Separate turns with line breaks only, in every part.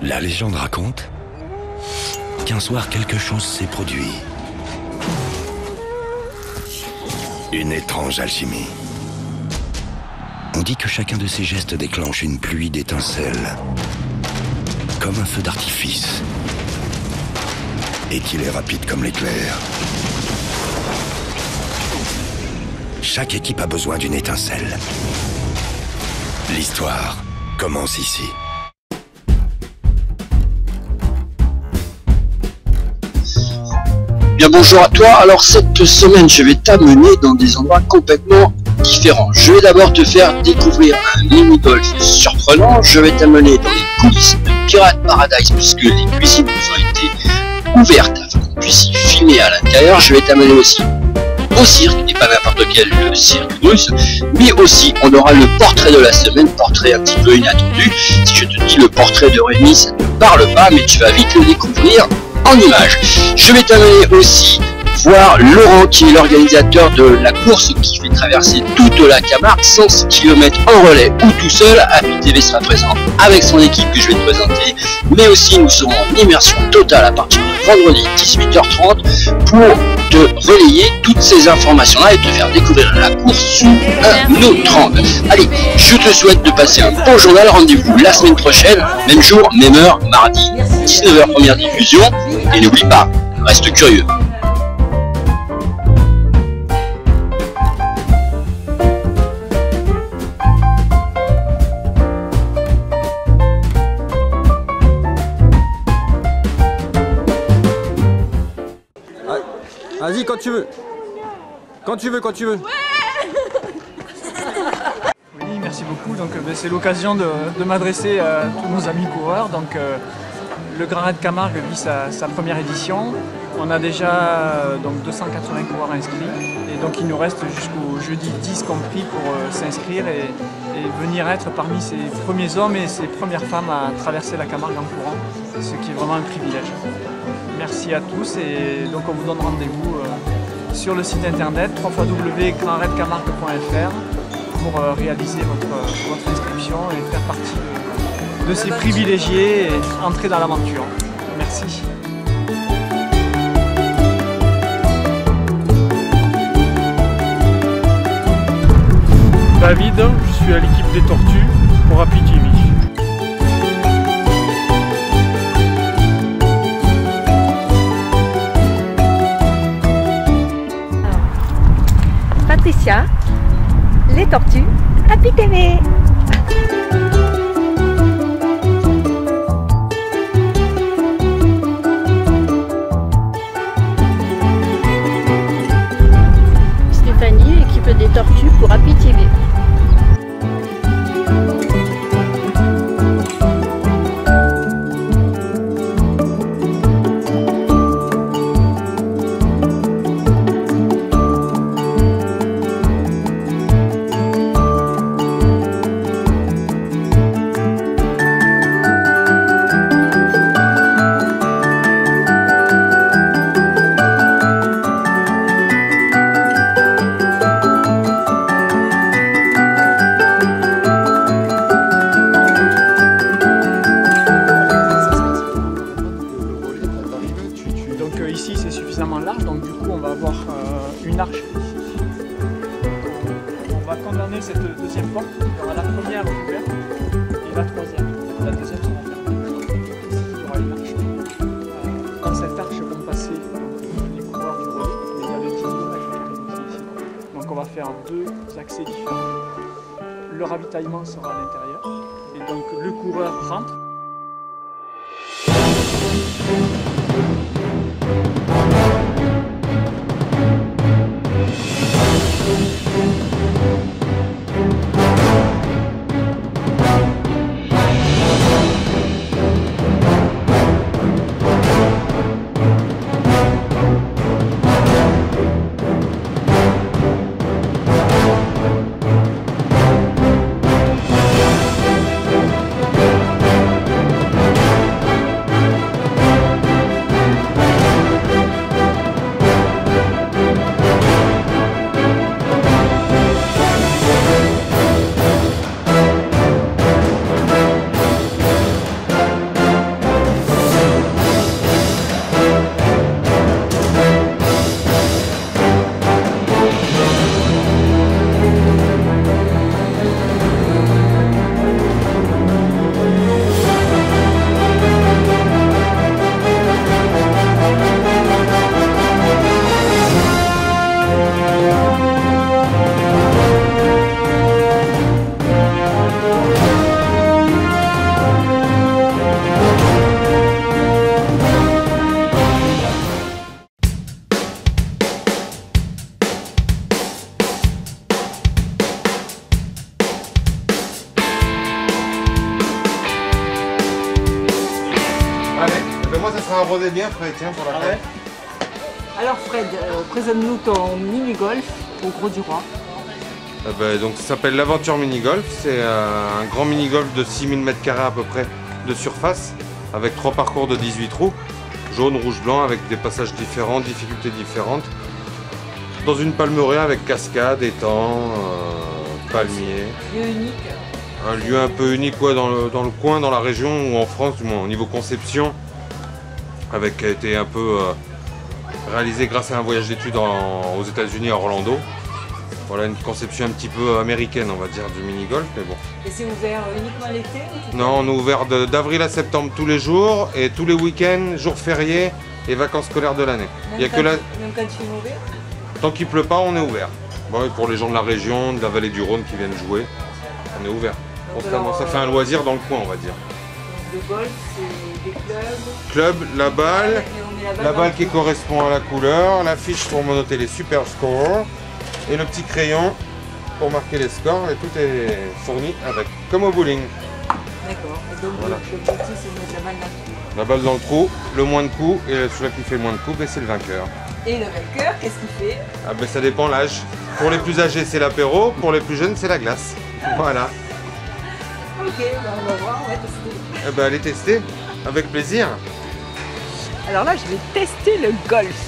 La légende raconte qu'un soir quelque chose s'est produit. Une étrange alchimie. On dit que chacun de ces gestes déclenche une pluie d'étincelles, comme un feu d'artifice, et qu'il est rapide comme l'éclair. Chaque équipe a besoin d'une étincelle. L'histoire commence ici.
Bien, bonjour à toi. Alors cette semaine je vais t'amener dans des endroits complètement différents. Je vais d'abord te faire découvrir un mini-golf surprenant. Je vais t'amener dans les coulisses de Pirate Paradise puisque les cuisines nous ont été ouvertes afin qu'on puisse y filmer à l'intérieur. Je vais t'amener aussi au cirque, et pas n'importe quel cirque russe, mais aussi on aura le portrait de la semaine, portrait un petit peu inattendu. Si je te dis le portrait de Rémi, ça ne te parle pas, mais tu vas vite le découvrir en images. Je vais t'amener aussi voir Laurent qui est l'organisateur de la course qui fait traverser toute la Camargue, 100 km en relais ou tout seul. Happy TV sera présent avec son équipe que je vais te présenter, mais aussi nous serons en immersion totale à partir de vendredi 18h30 pour te relayer toutes ces informations là et te faire découvrir la course sous un autre angle. Allez, je te souhaite de passer un bon journal. Rendez-vous la semaine prochaine, même jour, même heure, mardi 19h, première diffusion, et n'oublie pas, reste curieux.
Vas-y, quand tu veux. Quand tu veux, quand tu veux.
Oui, merci beaucoup. Donc, c'est l'occasion de m'adresser à tous nos amis coureurs. Donc, le Grand Raid Camargue vit sa première édition. On a déjà donc 280 coureurs inscrits. Et donc, il nous reste jusqu'au jeudi 10 compris pour s'inscrire et venir être parmi ces premiers hommes et ces premières femmes à traverser la Camargue en courant, ce qui est vraiment un privilège. Merci à tous et donc on vous donne rendez-vous sur le site internet www.grandraidcamargue.fr pour réaliser votre inscription et faire partie de ces privilégiés et entrer dans l'aventure. Merci.
David, je suis à l'équipe des Tortues pour Happy TV.
Patricia, les Tortues, Happy TV.
Stéphanie, équipe des Tortues pour Happy TV.
Ici c'est suffisamment large, donc du coup on va avoir une arche. On va condamner cette deuxième porte. Il y aura la première ouverte et la troisième. La deuxième sera fermée. Ici il y aura une arche. Dans cette arche vont passer les coureurs du relais, mais il y a le 10 km ici. Donc on va faire deux accès différents. Le ravitaillement sera à l'intérieur et donc le coureur rentre.
sera un rosé bien frais, tiens, pour la fête.
Alors Fred, présente-nous ton mini-golf au Gros du Roi.
Donc ça s'appelle l'aventure mini-golf. C'est un grand mini-golf de 6000 m² à peu près de surface, avec 3 parcours de 18 trous, jaune, rouge, blanc, avec des passages différents, difficultés différentes. Dans une palmeraie avec cascade, étang, palmiers.
Lieu unique.
Un lieu un peu unique ouais, dans le coin, dans la région ou en France, du moins au niveau conception, qui a été un peu réalisé grâce à un voyage d'études aux États-Unis à Orlando. Voilà une conception un petit peu américaine, on va dire, du mini-golf, mais bon.
Et c'est ouvert uniquement l'été?
Non, on est ouvert d'avril à septembre tous les jours et tous les week-ends, jours fériés et vacances scolaires de l'année.
Même quand il est mauvais?
Tant qu'il pleut pas, on est ouvert. Bon, et pour les gens de la région, de la vallée du Rhône qui viennent jouer, on est ouvert. Constamment. Ça fait un loisir dans le coin, on va dire.
Le golf, c'est des clubs.
Club, la balle qui correspond à la couleur, la fiche pour noter les super scores et le petit crayon pour marquer les scores et tout est fourni avec, comme au bowling.
D'accord. Et donc voilà. L'objectif c'est de mettre la balle dans le trou.
La balle dans le trou, le moins de coups et celui qui fait le moins de coups, c'est le vainqueur.
Et le vainqueur, qu'est-ce qu'il fait?
Ah ben ça dépend l'âge. Pour les plus âgés c'est l'apéro, pour les plus jeunes c'est la glace. Voilà.
Ok, ben on va voir, on va tester.
Eh ben allez tester, avec plaisir.
Alors là je vais tester le golf.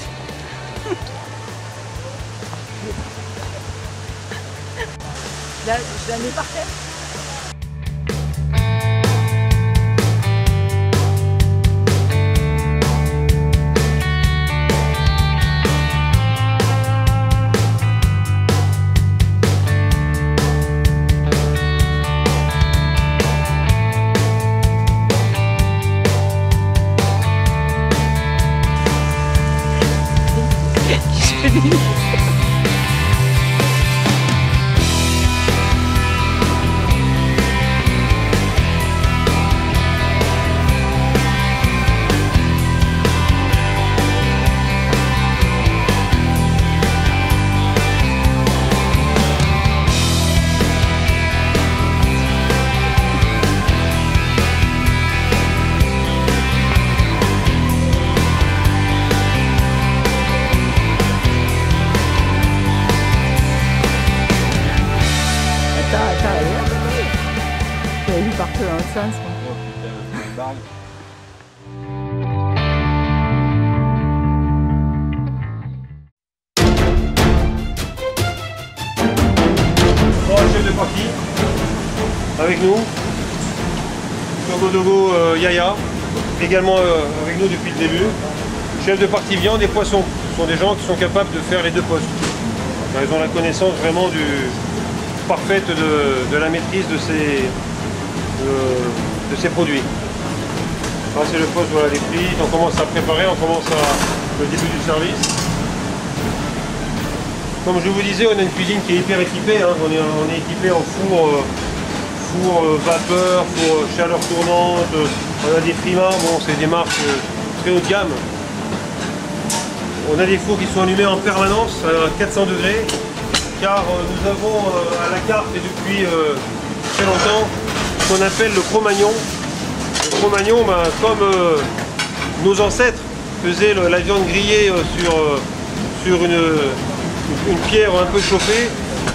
Là, je la mets par terre. Il partait dans le sens.
Bon, chef de partie avec nous. Togo Yaya, également avec nous depuis le début. Chef de partie viande et poisson. Ce sont des gens qui sont capables de faire les deux postes. Ils ont la connaissance vraiment parfaite de la maîtrise de ces produits. Là c'est le poste, voilà, les frites, on commence à préparer, on commence le début du service. Comme je vous disais, on a une cuisine qui est hyper équipée, hein. On est équipé en four vapeur, four chaleur tournante, on a des frimas, bon c'est des marques très haut de gamme. On a des fours qui sont allumés en permanence à 400 degrés, car nous avons à la carte et depuis très longtemps ce qu'on appelle le Cro-Magnon. Le Cro-Magnon, comme nos ancêtres faisaient la viande grillée sur une pierre un peu chauffée,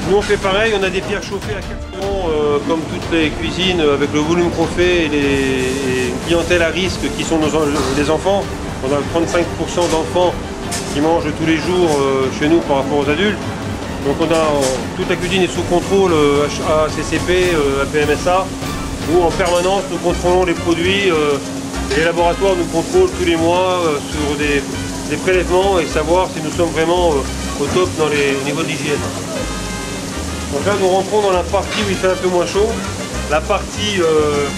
nous on fait pareil, on a des pierres chauffées à 400 comme toutes les cuisines avec le volume qu'on fait et une clientèle à risque qui sont les enfants. On a 35% d'enfants qui mangent tous les jours chez nous par rapport aux adultes. Donc toute la cuisine est sous contrôle HACCP, APMSA, où en permanence nous contrôlons les produits. Et les laboratoires nous contrôlent tous les mois sur des prélèvements et savoir si nous sommes vraiment au top au niveau de l'hygiène. Donc là nous rentrons dans la partie où il fait un peu moins chaud, la partie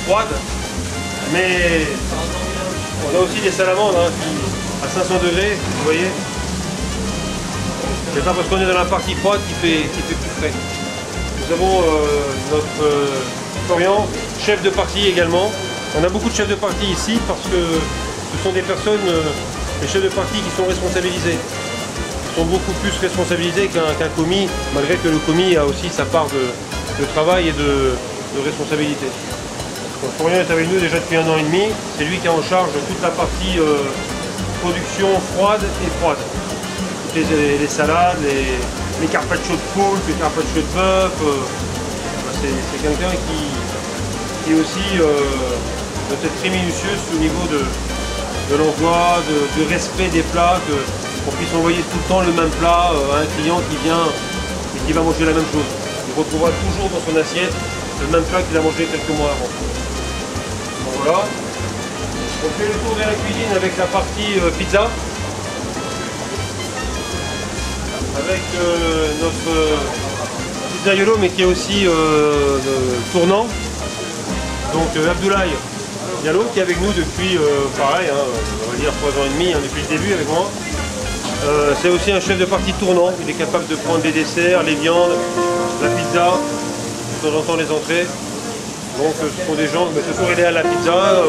froide, mais on a aussi des salamandres à 500 degrés, vous voyez. C'est pas parce qu'on est dans la partie froide qui fait plus frais. Nous avons notre Florian, chef de partie également. On a beaucoup de chefs de partie ici parce que ce sont des personnes, les chefs de partie qui sont responsabilisés. Ils sont beaucoup plus responsabilisés qu'un commis, malgré que le commis a aussi sa part de travail et de responsabilité. Donc, Florian est avec nous déjà depuis 1 an et demi. C'est lui qui est en charge de toute la partie production froide et froide. Toutes les salades, les carpaccio de poulpe, les carpaccio de bœuf. C'est quelqu'un qui est aussi peut-être très minutieux au niveau de l'emploi, du respect des plats, qu'on puisse envoyer tout le temps le même plat à un client qui vient et qui va manger la même chose. Il retrouvera toujours dans son assiette le même plat qu'il a mangé quelques mois avant. Donc voilà. On fait le tour de la cuisine avec la partie pizza. Avec notre pizzaiolo, mais qui est aussi tournant. Donc Abdoulaye Diallo qui est avec nous depuis, pareil, hein, on va dire 3 ans et demi, hein, depuis le début avec moi. C'est aussi un chef de partie tournant. Il est capable de prendre les desserts, les viandes, la pizza, de temps en temps les entrées. Donc ce sont des gens, mais ce soir il est à la pizza,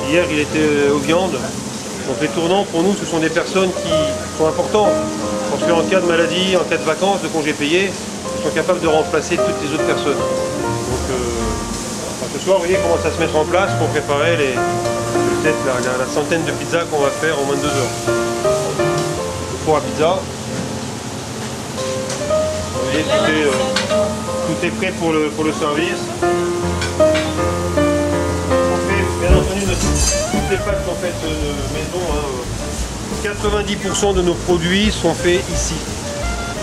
hier il était aux viandes. Donc les tournants pour nous ce sont des personnes qui sont importantes. Parce qu'en cas de maladie, en cas de vacances, de congés payés, ils sont capables de remplacer toutes les autres personnes. Donc ce soir vous voyez comment ça se mettre en place pour préparer peut-être la centaine de pizzas qu'on va faire en moins de 2 heures. Le four à pizza. Vous voyez tout est prêt pour le service. On fait bien entendu toutes les pâtes sont faites maison. Hein. 90% de nos produits sont faits ici.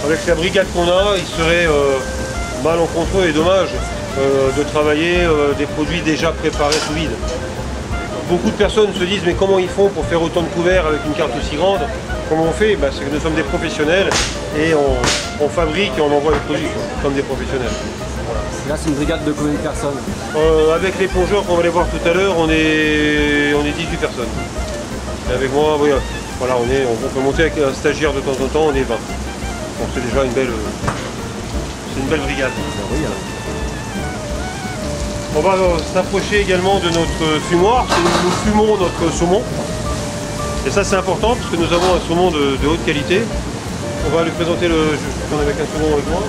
Avec la brigade qu'on a, il serait malencontreux et dommage de travailler des produits déjà préparés sous vide. Beaucoup de personnes se disent mais comment ils font pour faire autant de couverts avec une carte aussi grande? Comment on fait? C'est que nous sommes des professionnels et on fabrique et on envoie les produits comme des professionnels.
Là c'est une brigade de combien de personnes?
Avec les plongeurs qu'on va aller voir tout à l'heure, on est 18 personnes. Et avec moi, oui, voilà, on peut monter avec un stagiaire de temps en temps, on est 20. Donc c'est déjà une belle brigade. On va s'approcher également de notre fumoir, nous fumons notre saumon. Et ça c'est important parce que nous avons un saumon de haute qualité. On va lui présenter je tourne avec un saumon avec moi.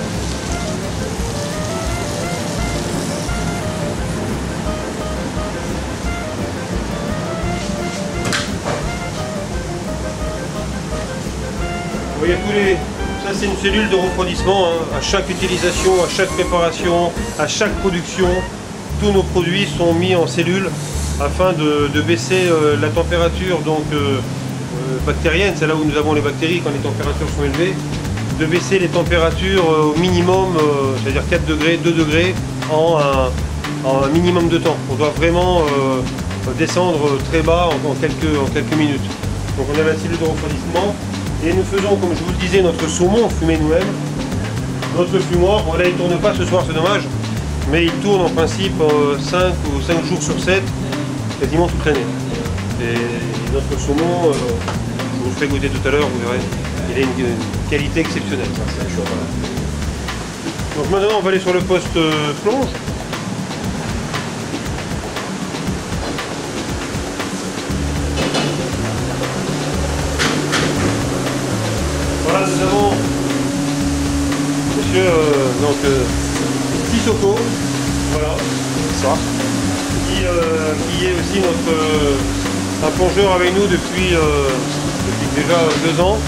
Vous voyez ça c'est une cellule de refroidissement, hein. À chaque utilisation, à chaque préparation, à chaque production, tous nos produits sont mis en cellule afin de baisser la température bactérienne, c'est là où nous avons les bactéries quand les températures sont élevées, de baisser les températures au minimum, c'est-à-dire 4 degrés, 2 degrés en un minimum de temps. On doit vraiment descendre très bas en quelques minutes. Donc on a la cellule de refroidissement. Et nous faisons, comme je vous le disais, notre saumon fumé nous-mêmes. Notre fumoir, bon là il ne tourne pas ce soir, c'est dommage, mais il tourne en principe 5 jours sur 7, quasiment toute l'année. Et notre saumon, je vous le ferai goûter tout à l'heure, vous verrez, il a une qualité exceptionnelle. Donc maintenant on va aller sur le poste plonge. Voilà, nous avons monsieur Sissoko, voilà, ça, qui est aussi un plongeur avec nous depuis déjà 2 ans.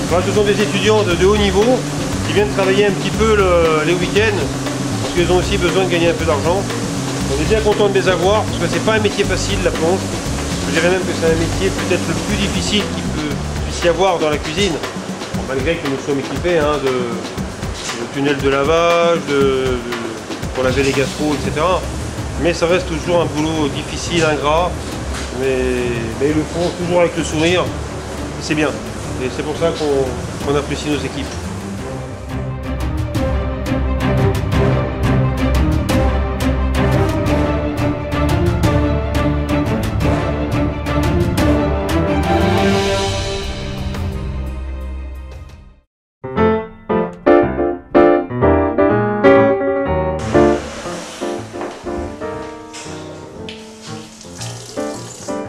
Enfin, ce sont des étudiants de haut niveau qui viennent travailler un petit peu les week-ends parce qu'ils ont aussi besoin de gagner un peu d'argent. On est bien content de les avoir parce que c'est pas un métier facile la plonge. Je dirais même que c'est un métier peut-être le plus difficile qu'il puisse y avoir dans la cuisine. Malgré que nous sommes équipés de tunnels de lavage, pour laver les gastro, etc. Mais ça reste toujours un boulot difficile, ingrat, mais ils le font toujours avec le sourire, c'est bien. Et c'est pour ça qu'on apprécie nos équipes.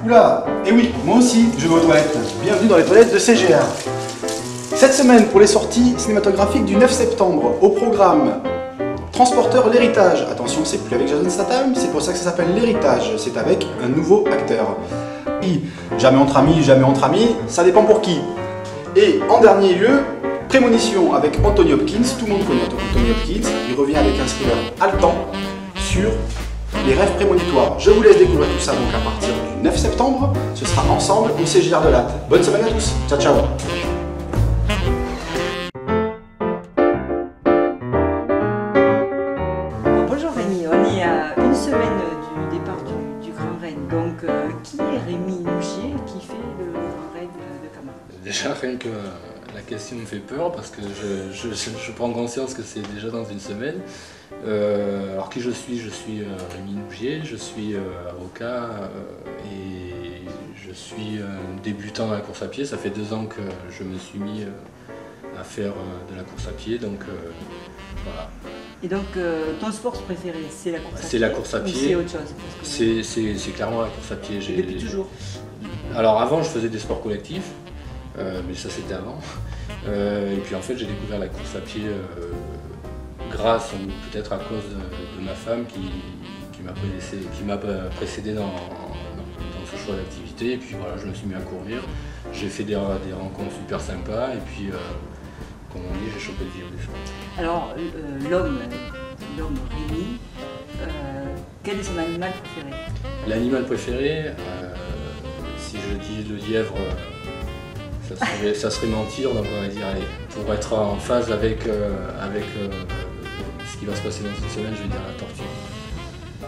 Oula, et oui, moi aussi, je vais aux toilettes. Bienvenue dans les toilettes de CGR. Cette semaine, pour les sorties cinématographiques du 9 septembre, au programme Transporteur l'héritage. Attention, c'est plus avec Jason Statham, c'est pour ça que ça s'appelle l'héritage. C'est avec un nouveau acteur. Jamais entre amis, ça dépend pour qui. Et en dernier lieu, Prémonition avec Anthony Hopkins. Tout le monde connaît Anthony Hopkins. Il revient avec un thriller haletant sur les rêves prémonitoires. Je vous laisse découvrir tout ça donc à partir du 9 septembre. Ce sera ensemble au CJR de Latte. Bonne semaine à tous. Ciao, ciao.
Bonjour Rémi, on est à une semaine du départ du Grand Raid. Donc qui est Rémi Nougier qui fait le Grand Raid de Camargue?
Déjà rien que la question me fait peur parce que je prends conscience que c'est déjà dans une semaine. Alors qui je suis Rémi Nougier, je suis avocat et je suis débutant dans la course à pied. Ça fait 2 ans que je me suis mis à faire de la course à pied, donc voilà.
Et donc ton sport préféré, c'est la course à pied?
C'est la course à pied.
Ou c'est autre chose?
C'est clairement la course à pied.
Depuis toujours?
Alors avant je faisais des sports collectifs, mais ça c'était avant. Et puis en fait j'ai découvert la course à pied grâce ou peut-être à cause de ma femme qui m'a précédé dans ce choix d'activité. Et puis voilà, je me suis mis à courir, j'ai fait des rencontres super sympas et puis comme on dit, j'ai chopé le virus.
Alors l'homme Rémi, quel est son animal préféré?
L'animal préféré, si je dis le lièvre, ça serait mentir, donc on va dire, allez, pour être en phase avec ce qui va se passer dans une semaine, je vais dire la tortue.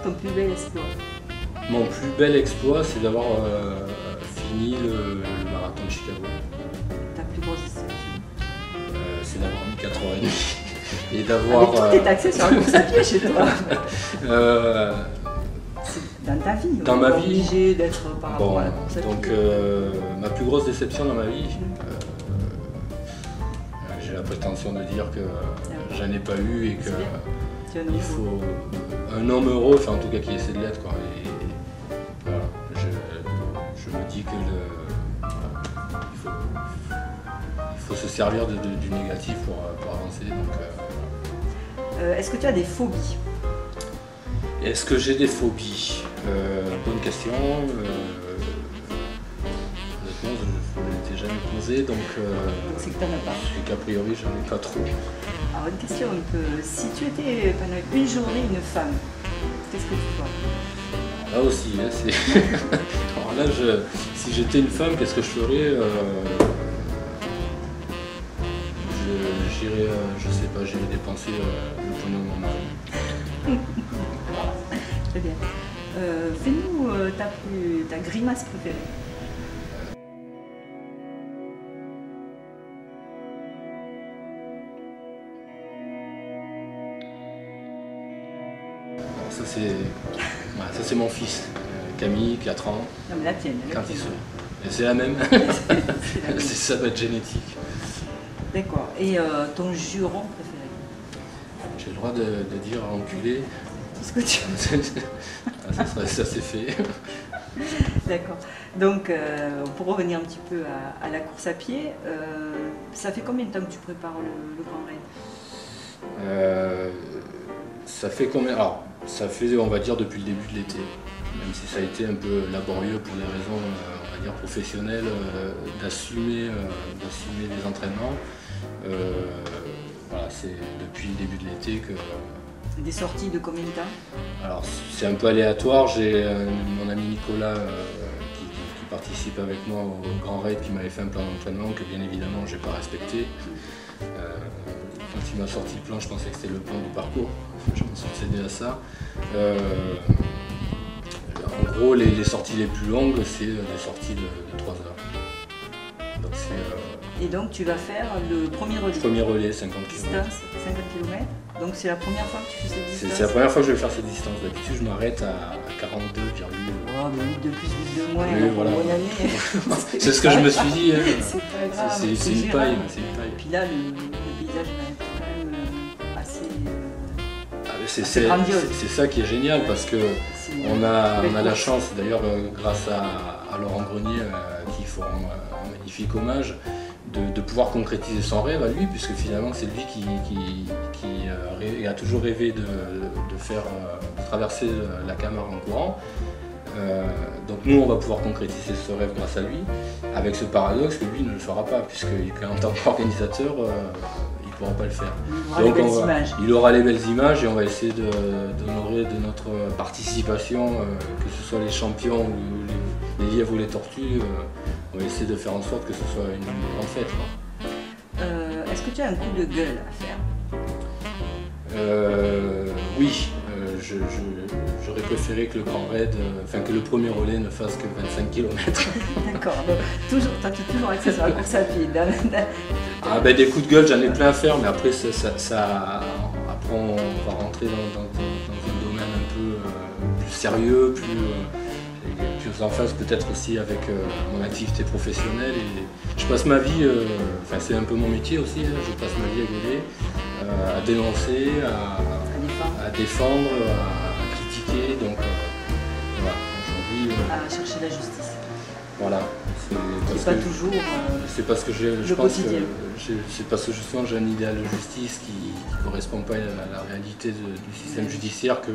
Ton plus bel exploit?
Mon plus bel exploit, c'est d'avoir fini le marathon de Chicago.
Ta plus grosse déception?
C'est d'avoir mis 4h30 et d'avoir...
Tout est axé sur la course à pied chez toi. Dans ta vie,
dans ma vie,
obligé d'être par rapport à la course à pied.
Donc ma plus grosse déception dans ma vie, j'ai la prétention de dire que j'en ai pas eu et que il faut un homme heureux, enfin en tout cas qui essaie de l'être, quoi. Et voilà, je me dis que il faut se servir du négatif pour avancer. Donc,
est-ce que tu as des phobies?
Est-ce que j'ai des phobies? Bonne question. Honnêtement, je ne l'ai jamais posé, donc
c'est que tu n'en as pas.
Qu'a priori, j'en ai pas trop.
Alors une question un peu, si tu étais pendant une journée une femme, qu'est-ce que tu ferais?
Là aussi, hein, c'est... Alors là, si j'étais une femme, qu'est-ce que je ferais? J'irais, je sais pas, j'irais dépenser le pognon de mon mari.
Très bien. Fais-nous ta grimace préférée.
Ça c'est mon fils, Camille, 4 ans.
Non mais la tienne.
Quand il sourit. Et c'est la même. Ça doit être génétique.
D'accord. Et ton juron préféré?
J'ai le droit de dire enculé.
Qu'est-ce que tu veux?
Ça c'est fait.
D'accord. Donc pour revenir un petit peu à la course à pied, ça fait combien de temps que tu prépares le Grand Raid?
Ça fait combien? Alors, ça fait, on va dire, depuis le début de l'été. Même si ça a été un peu laborieux pour des raisons, on va dire, professionnelles, d'assumer les entraînements. Voilà, c'est depuis le début de l'été que...
Des sorties de combien de temps?
Alors, c'est un peu aléatoire. J'ai mon ami Nicolas qui participe avec moi au Grand Raid, qui m'avait fait un plan d'entraînement que, bien évidemment, je n'ai pas respecté. Quand il m'a sorti le plan, je pensais que c'était le plan du parcours. Je me suis cédé à ça. En gros, les sorties les plus longues, c'est des sorties de 3 heures. Donc,
et donc tu vas faire le premier relais?
Premier relais, 50 km.
Distance, 50 km. Donc c'est la première fois que tu fais cette distance?
C'est la première fois que je vais faire cette distance. D'habitude, je m'arrête à 42,
oh, mais 8 de plus, 8 de moins,
oui, voilà.
Bonne année.
C'est ce que je me suis dit.
C'est pas grave.
C'est une paille.
Et puis là, le paysage va être quand même assez...
C'est ça qui est génial parce que on a la chance, d'ailleurs grâce à Laurent Grenier qui fera un magnifique hommage, de pouvoir concrétiser son rêve à lui, puisque finalement c'est lui qui a toujours rêvé de faire traverser la Camargue en courant. Donc nous on va pouvoir concrétiser ce rêve grâce à lui, avec ce paradoxe que lui ne le fera pas, puisqu'en tant qu'organisateur il ne pourra pas le faire. Il aura les belles images et on va essayer d'honorer de notre participation, que ce soit les champions ou les lièvres ou les tortues, on va essayer de faire en sorte que ce soit une grande fête.
Est-ce que tu as un coup de gueule à faire?
Oui. J'aurais préféré que le Grand Raid, que le premier relais ne fasse que 25 km.
D'accord, donc toi tu es toujours axé sur la course à pied.
Des coups de gueule, j'en ai plein à faire, mais après, après on va rentrer dans un domaine un peu plus sérieux, plus en phase peut-être aussi avec mon activité professionnelle. Et je passe ma vie, c'est un peu mon métier aussi, je passe ma vie à gueuler, à dénoncer, à défendre, à critiquer, donc voilà, aujourd'hui...
à chercher la justice.
Voilà.
C'est pas toujours
c'est parce que je pense
quotidien.
C'est parce que justement j'ai un idéal de justice qui ne correspond pas à la réalité du système judiciaire que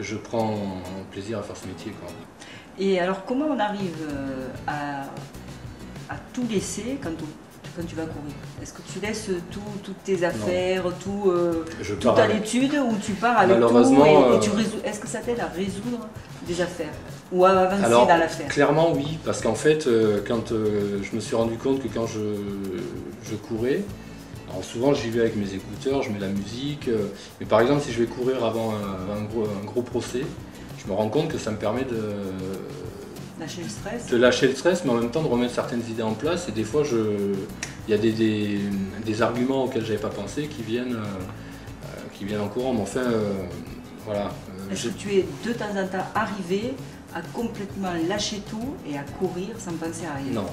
je prends plaisir à faire ce métier, quoi.
Et alors comment on arrive à tout laisser quand tu vas courir? Est-ce que tu laisses toutes tes affaires, tout à l'étude, ou tu pars avec tout et tu résous? Est-ce que ça t'aide à résoudre des affaires ou à avancer dans l'affaire?
Clairement oui, parce qu'en fait, quand je me suis rendu compte que quand je courais, alors souvent j'y vais avec mes écouteurs, je mets la musique, mais par exemple si je vais courir avant un gros procès, je me rends compte que ça me permet de lâcher le stress, mais en même temps de remettre certaines idées en place. Et des fois, il y a des arguments auxquels je n'avais pas pensé qui viennent en courant. Mais enfin, voilà.
Est-ce que tu es de temps en temps arrivé à complètement lâcher tout et à courir sans penser à rien?
Non.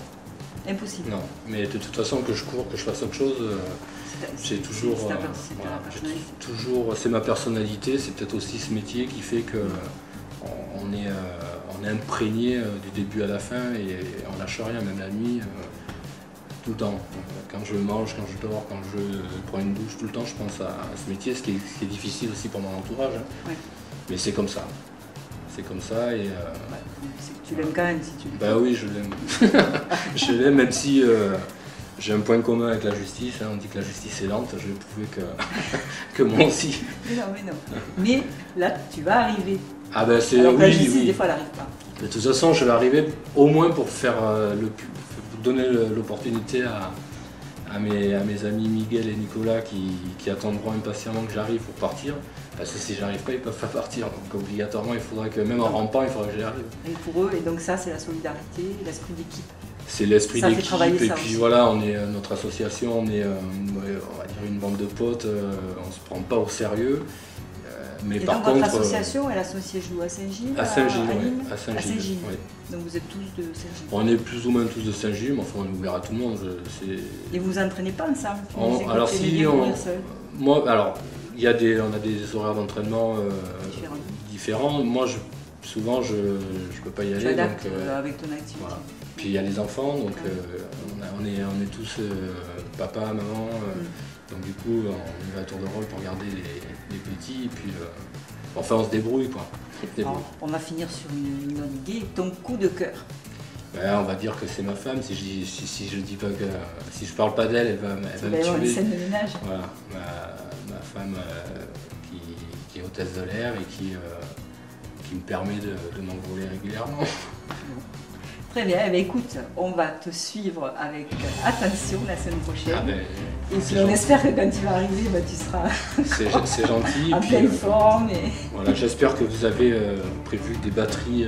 Impossible.
Non, mais de toute façon, que je cours, que je fasse autre chose, c'est toujours... C'est ma personnalité, c'est peut-être aussi ce métier qui fait que on est imprégné du début à la fin et on lâche rien, même la nuit, tout le temps. Quand je mange, quand je dors, quand je prends une douche, tout le temps je pense à ce métier, ce qui est difficile aussi pour mon entourage. Hein. Ouais. Mais c'est comme ça. C'est comme ça et...
tu l'aimes quand même si tu...
Bah oui, je l'aime. Je l'aime, même si j'ai un point commun avec la justice. Hein. On dit que la justice est lente, je vais prouver que moi aussi.
Mais non. Mais là, tu vas arriver.
Ah ben c'est...
Alors que la justice, des fois, elle n'arrive pas.
De toute façon, je vais arriver au moins pour faire donner l'opportunité à mes amis Miguel et Nicolas qui attendront impatiemment que j'arrive pour partir. Parce que si j'arrive pas, ils peuvent pas partir. Donc obligatoirement, il faudrait que, même en rampant, il faudrait que j'y arrive.
Et pour eux, et donc ça, c'est la solidarité, l'esprit d'équipe.
C'est l'esprit d'équipe, et puis voilà, on est notre association, on est on va dire une bande de potes, on se prend pas au sérieux. Mais
et
par
donc
contre,
votre association, elle associe où? À Saint-Gilles?
À Saint-Gilles, oui. À
Saint-Gilles.
Oui.
Donc vous êtes tous de Saint-Gilles?
On est plus ou moins tous de Saint-Gilles, mais enfin on est ouvert à tout le monde.
Et vous vous entraînez pas ensemble?
Alors si, moi, alors, on a des horaires d'entraînement différents. Moi, souvent, je peux pas y aller.
Donc, avec ton activité. Voilà.
Puis il y a les enfants, donc on est tous papa, maman. Donc du coup, on y va à tour de rôle pour garder les petits, et puis enfin on se débrouille, quoi.
Alors, on va finir sur une note gaie. Ton coup de cœur?
On va dire que c'est ma femme. Si je dis pas que, si je parle pas d'elle, elle va me tuer.
Une scène de ménage.
Voilà, ma femme qui est hôtesse de l'air et qui me permet de m'envoler régulièrement.
Très bien, écoute, on va te suivre avec attention la semaine prochaine. Et puis on espère que quand tu vas arriver, tu seras
c'est gentil.
en pleine forme.
Voilà, j'espère que vous avez prévu des batteries,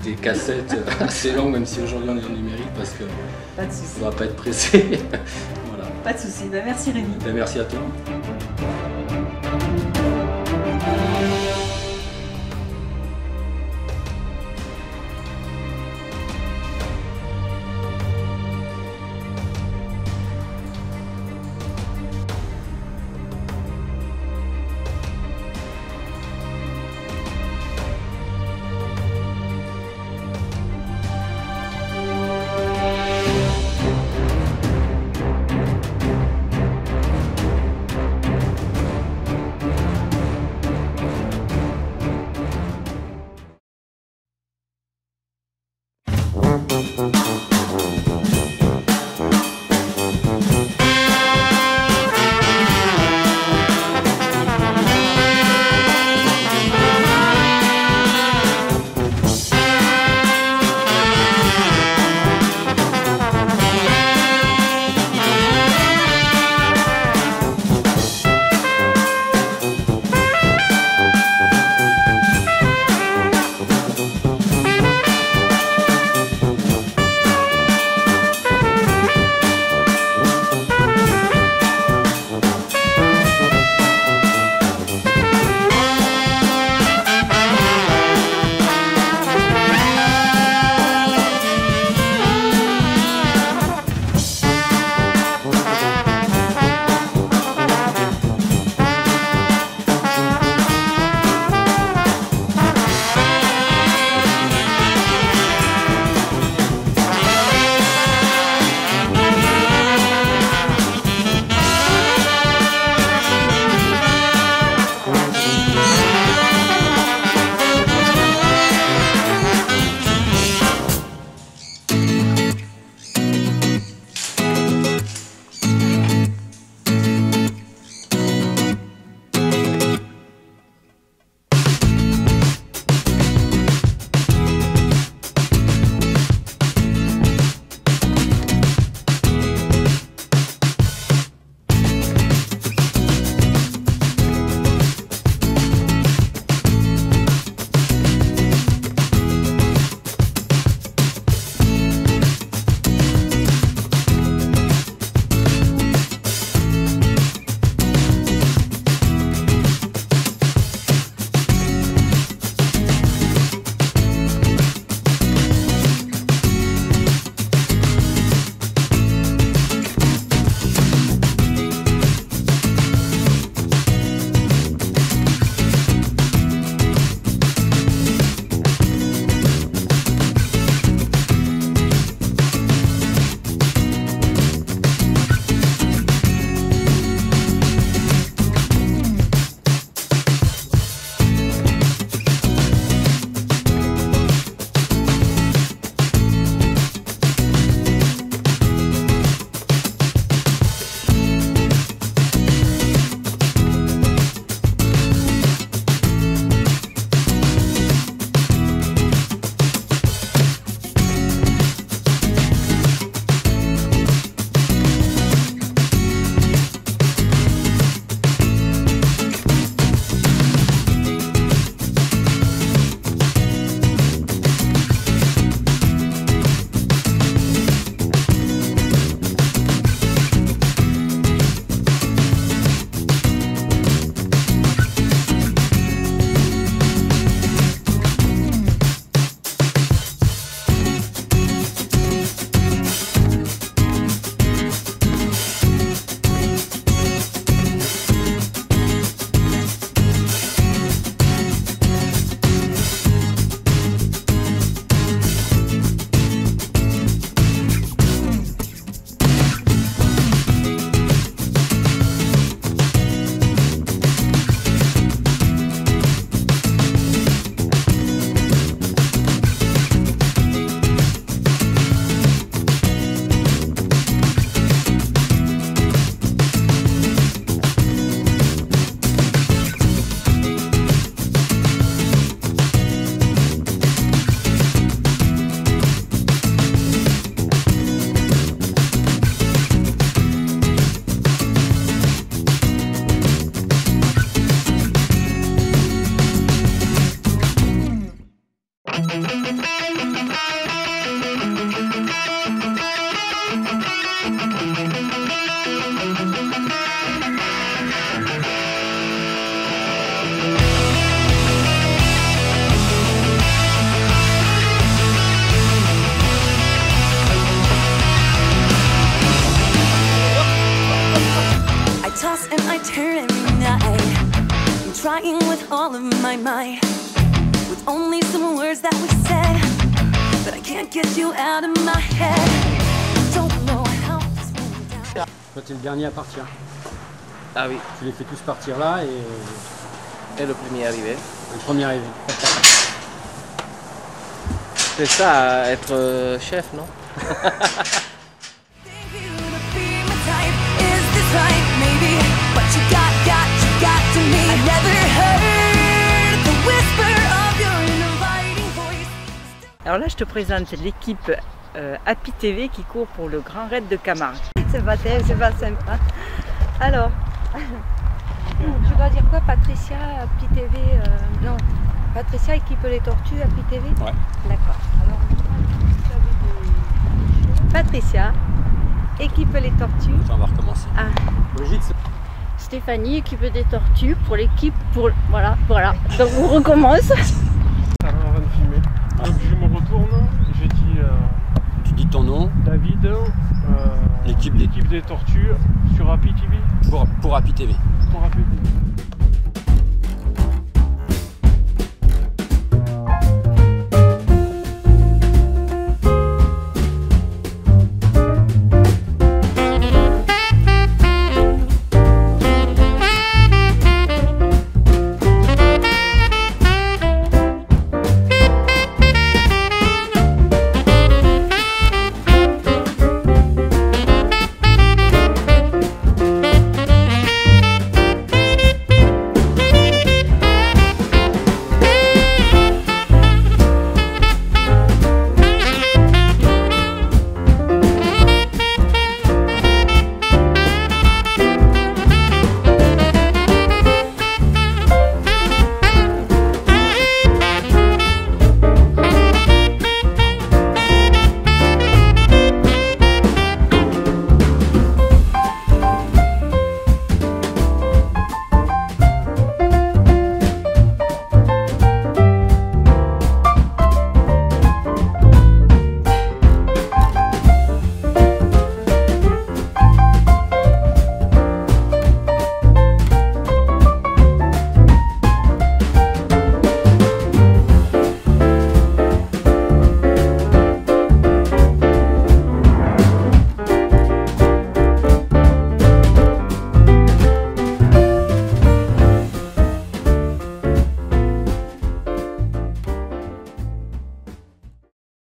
des cassettes assez longues, même si aujourd'hui on est en numérique, parce que on ne va pas être pressé. Voilà.
Pas de souci. Merci Rémi.
Merci à toi.
trying with all of my might, with only some words that we said, but I can't get you out of my head. Don't know how this went down.
Toi, t'es le dernier à partir.
Ah oui.
Tu les fais tous partir là et...
Et le premier arrivé.
Le premier arrivé.
C'est ça, être chef, non?
Alors là, je te présente l'équipe Happy TV qui court pour le Grand Raid de Camargue. C'est pas terrible, c'est pas sympa. Alors, je dois dire quoi? Patricia, Happy TV, non. Patricia équipe les tortues, Happy TV?
Ouais.
D'accord. Alors, Patricia équipe les tortues.
On va recommencer.
Ah.
Brigitte.
Stéphanie équipe des tortues pour l'équipe pour... Voilà. Donc on recommence.
Avant de filmer. Donc je me retourne, j'ai dit...
Tu dis ton nom.
David, l'équipe des tortues sur Happy TV.
Pour Happy TV.
Pour Happy TV.